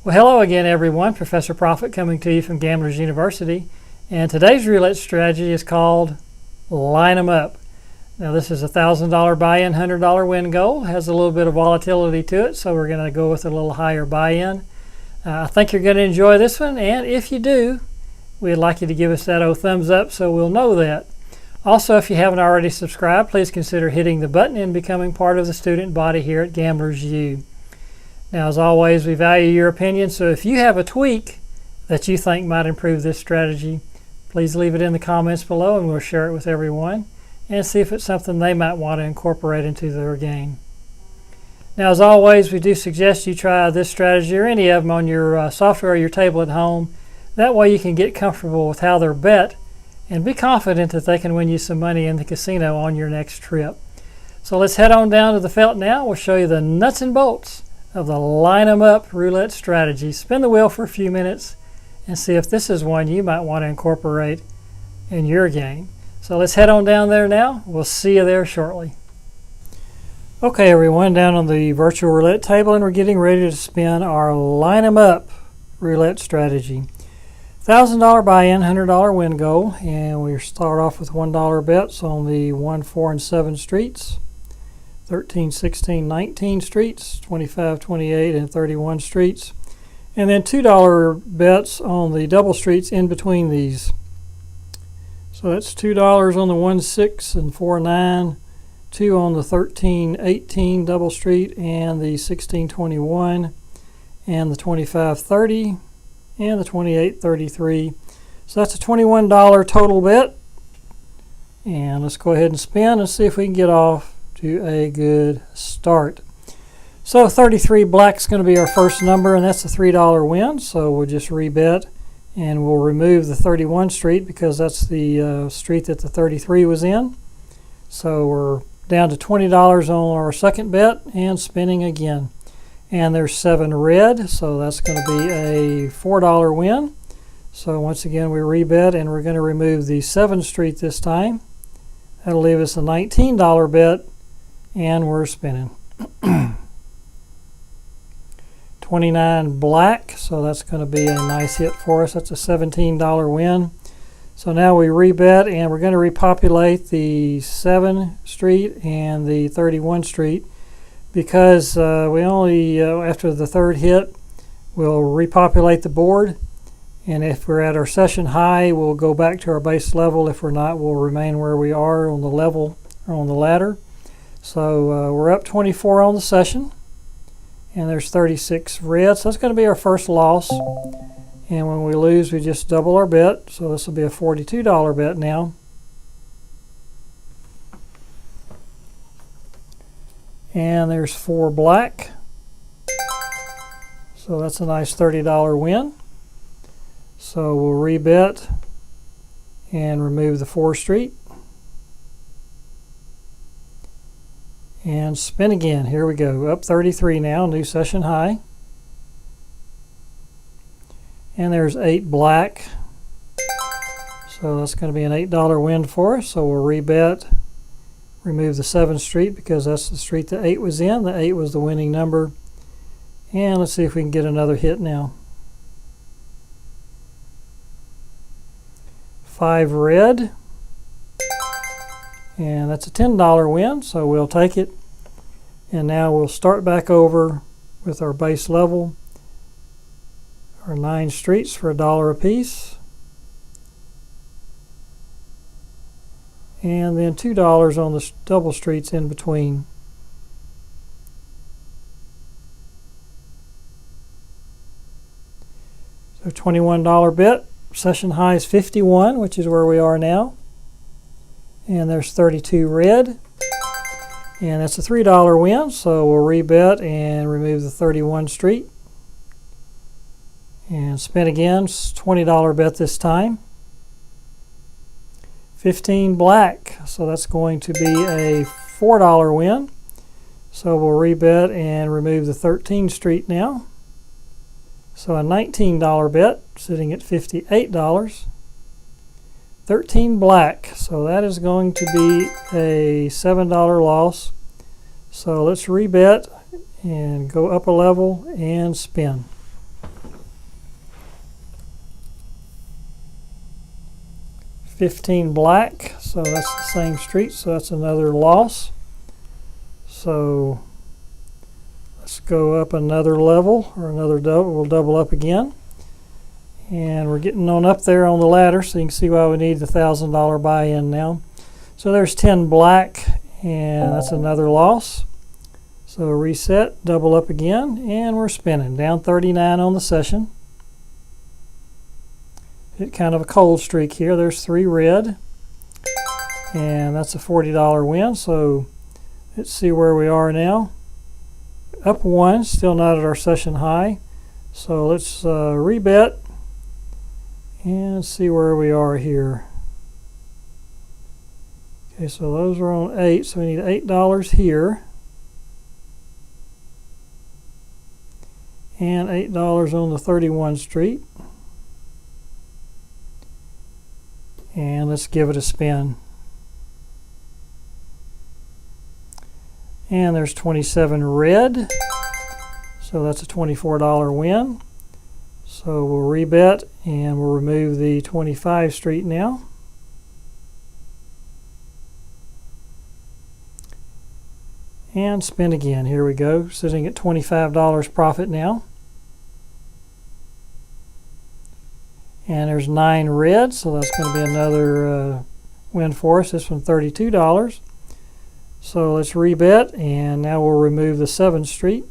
Well, hello again, everyone. Professor Profit coming to you from Gamblers University. And today's roulette strategy is called Line 'em Up. Now, this is a $1,000 buy-in, $100 win goal. Has a little bit of volatility to it, so we're going to go with a little higher buy-in. I think you're going to enjoy this one, and if you do, we'd like you to give us that thumbs up so we'll know that. Also, if you haven't already subscribed, please consider hitting the button and becoming part of the student body here at Gamblers U. Now, as always, we value your opinion, so if you have a tweak that you think might improve this strategy, please leave it in the comments below and we'll share it with everyone and see if it's something they might want to incorporate into their game. Now, as always, we do suggest you try this strategy or any of them on your software or your table at home. That way you can get comfortable with how they're bet and be confident that they can win you some money in the casino on your next trip. So let's head on down to the felt now. We'll show you the nuts and bolts of the Line 'em Up roulette strategy. Spin the wheel for a few minutes and see if this is one you might want to incorporate in your game. So let's head on down there now. We'll see you there shortly. Okay, everyone, down on the virtual roulette table, and we're getting ready to spin our Line 'em Up roulette strategy. $1,000 buy-in, $100 win goal, and we start off with $1 bets on the 1, 4, and 7 streets, 13, 16, 19 streets, 25, 28, and 31 streets, and then $2 bets on the double streets in between these. So that's $2 on the 1, 6, and 4, 9, 2 on the 13, 18 double street, and the 16, 21, and the 25, 30, and the 28, 33. So that's a $21 total bet. And let's go ahead and spin and see if we can get off to a good start. So 33 black's going to be our first number, and that's a $3 win. So we'll just rebet, and we'll remove the 31 street because that's the street that the 33 was in. So we're down to $20 on our second bet and spinning again. And there's 7 red, so that's going to be a $4 win. So once again we rebet, and we're going to remove the 7 street this time. That'll leave us a $19 bet, and we're spinning. 29 black, so that's going to be a nice hit for us. That's a $17 win. So now we rebet, and we're going to repopulate the 7 street and the 31 street because we only, after the third hit, we'll repopulate the board. And if we're at our session high, we'll go back to our base level. If we're not, we'll remain where we are on the level or on the ladder. So we're up 24 on the session, and there's 36 red. So that's going to be our first loss. And when we lose, we just double our bet. So this will be a $42 bet now. And there's 4 black. So that's a nice $30 win. So we'll rebet and remove the 4 street. And spin again. Here we go. Up 33 now, new session high. And there's 8 black. So that's going to be an $8 win for us. So we'll rebet, remove the 7th street because that's the street the 8 was in. The 8 was the winning number. And let's see if we can get another hit now. 5 red. And that's a $10 win, so we'll take it. And now we'll start back over with our base level. Our 9 streets for $1 a piece. And then $2 on the double streets in between. So $21 bet. Session high is 51, which is where we are now. And there's 32 red. And that's a $3 win, so we'll rebet and remove the 31 street. And spin again, it's $20 bet this time. 15 black, so that's going to be a $4 win. So we'll rebet and remove the 13 street now. So a $19 bet, sitting at $58. 13 black, so that is going to be a $7 loss. So let's rebet and go up a level and spin. 15 black, so that's the same street, so that's another loss. So let's go up another level, or another double. We'll double up again. And we're getting on up there on the ladder, so you can see why we need the $1,000 buy-in now. So there's 10 black, and that's another loss. So reset, double up again, and we're spinning. Down 39 on the session. Hit kind of a cold streak here. There's 3 red, and that's a $40 win. So let's see where we are now. Up 1, still not at our session high. So let's rebet and see where we are here. Okay, so those are on 8, so we need $8 here. And $8 on the 31 street. And let's give it a spin. And there's 27 red. So that's a $24 win. So we'll rebet and we'll remove the 25 street now. And spin again. Here we go. Sitting at $25 profit now. And there's 9 red, so that's going to be another win for us. This one $32. So let's rebet, and now we'll remove the 7th street.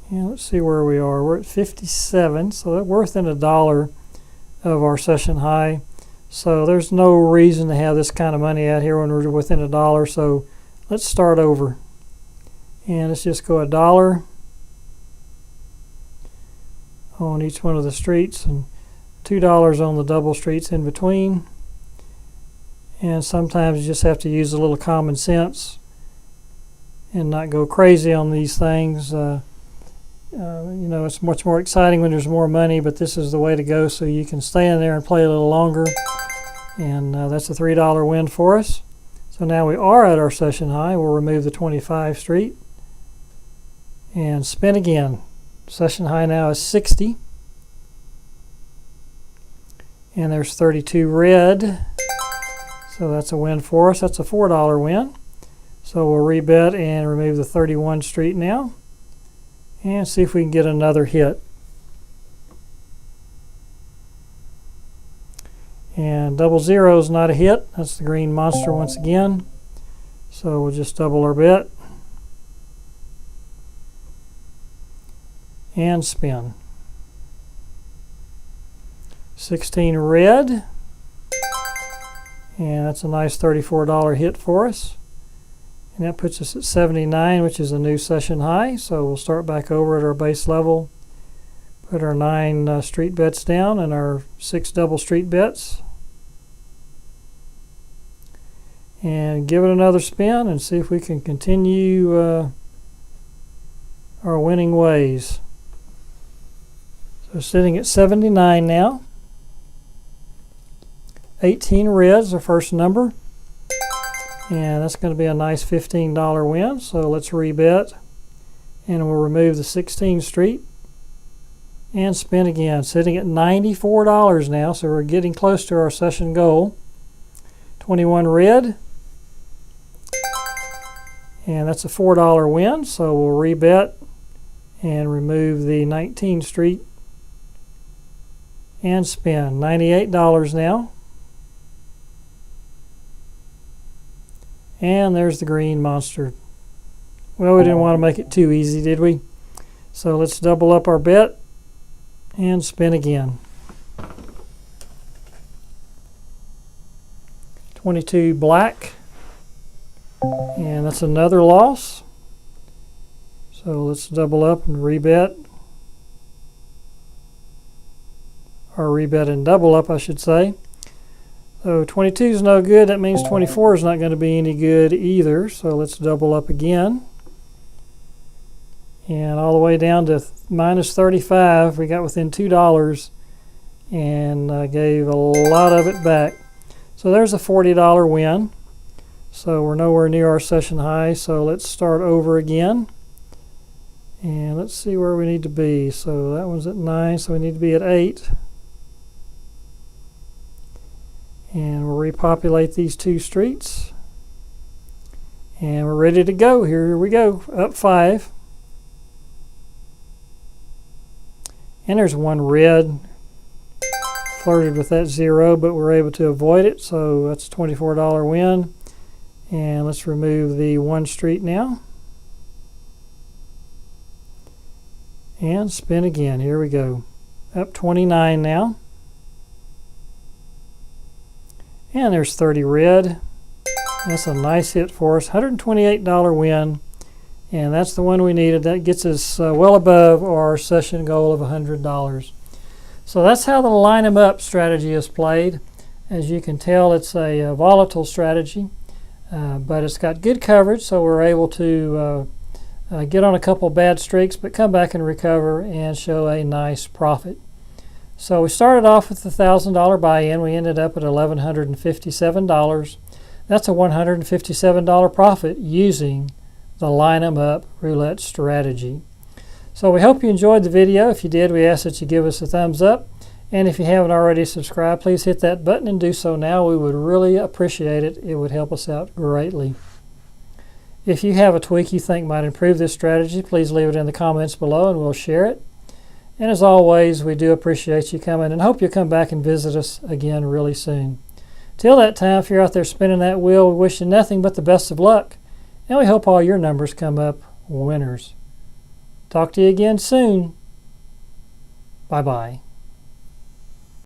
And let's see where we are. We're at 57, so we're within $1 of our session high. So there's no reason to have this kind of money out here when we're within $1. So let's start over. And let's just go $1 on each one of the streets and $2 on the double streets in between. And sometimes you just have to use a little common sense and not go crazy on these things. You know, it's much more exciting when there's more money, but this is the way to go, so you can stay in there and play a little longer. And that's a $3 win for us. So now we are at our session high. We'll remove the 25 street and spin again. Session high now is 60. And there's 32 red. So that's a win for us. That's a $4 win. So we'll rebet and remove the 31 street now. And see if we can get another hit. And double zero is not a hit. That's the green monster once again. So we'll just double our bet. And spin. 16 red. And that's a nice $34 hit for us. And that puts us at 79, which is a new session high. So we'll start back over at our base level. Put our 9 street bets down and our 6 double street bets. And give it another spin and see if we can continue our winning ways. So sitting at 79 now. 18 reds, our first number. And that's going to be a nice $15 win. So let's rebet. And we'll remove the 16th street. And spin again. Sitting at $94 now. So we're getting close to our session goal. 21 red. And that's a $4 win. So we'll rebet. And remove the 19th street. And spin. $98 now. And there's the green monster. Well, we didn't want to make it too easy, did we? So let's double up our bet and spin again. 22 black. And that's another loss. So let's double up and rebet. Or rebet and double up, I should say. So 22 is no good. That means 24 is not going to be any good either. So let's double up again. And all the way down to minus 35. We got within $2 and gave a lot of it back. So there's a $40 win. So we're nowhere near our session high. So let's start over again. And let's see where we need to be. So that one's at 9, so we need to be at 8. And we'll repopulate these 2 streets. And we're ready to go. Here we go. Up 5. And there's one red. Flirted with that 0, but we're able to avoid it. So that's a $24 win. And let's remove the 1 street now. And spin again. Here we go. Up 29 now. And there's 30 red. That's a nice hit for us. $128 win. And that's the one we needed. That gets us well above our session goal of $100. So that's how the line 'em up strategy is played. As you can tell, it's a volatile strategy, but it's got good coverage, so we're able to get on a couple bad streaks, but come back and recover and show a nice profit. So we started off with the $1,000 buy-in. We ended up at $1,157. That's a $157 profit using the line 'em up roulette strategy. So we hope you enjoyed the video. If you did, we ask that you give us a thumbs up. And if you haven't already subscribed, please hit that button and do so now. We would really appreciate it. It would help us out greatly. If you have a tweak you think might improve this strategy, please leave it in the comments below and we'll share it. And as always, we do appreciate you coming and hope you'll come back and visit us again really soon. Till that time, if you're out there spinning that wheel, we wish you nothing but the best of luck. And we hope all your numbers come up winners. Talk to you again soon. Bye-bye.